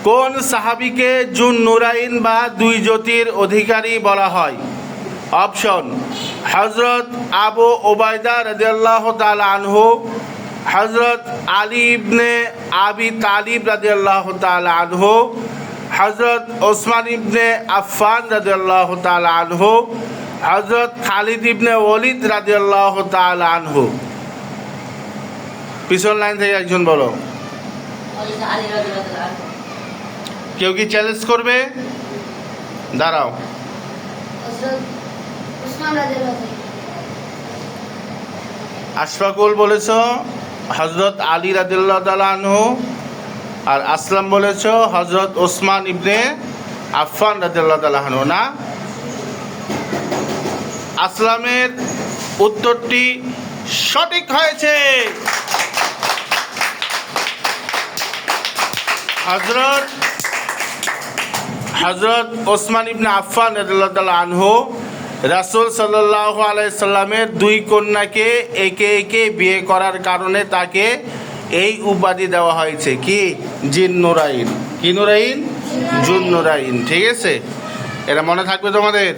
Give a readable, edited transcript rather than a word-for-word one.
কোন সাহাবীকে জুন নুরাইন বা দুই জ্যোতির অধিকারী বলা হয়? অপশন: হযরত আবু ওবায়দা রাদিয়াল্লাহু তাআলা আনহু, হযরত আলী ইবনে আবি তালিব রাদিয়াল্লাহু তাআলা আনহু, হযরত ওসমান ইবনে আফফান রাদিয়াল্লাহু তাআলা আনহু, হযরত খালিদ ইবনে ওয়ালিদ রাদিয়াল্লাহু তাআলা আনহু। পিছন লাইন থেকে একজন বলো। কেউ কি চ্যালেঞ্জ করবে? দাঁড়াও। আশফাকুল বলেছ হযরত আলী রাদিয়াল্লাহু তাআলা আনহু, আর আসলাম বলেছ হযরত ওসমান ইবনে আফফান রাদিয়াল্লাহু তাআলা আনহু। না, আসলামের উত্তরটি সঠিক হয়েছে। হযরত ওসমান ইবনে আফফান রাদিয়াল্লাহু তাআলা আনহু রাসূল সাল্লাল্লাহু আলাইহি সাল্লামের দুই কন্যাকে একে একে বিয়ে করার কারণে তাকে এই উপাধি দেওয়া হয়েছে। কি? জিন নুরাইন। কি নুরাইন? জুন নুরাইন। ঠিক আছে, এটা মনে থাকবে তোমাদের।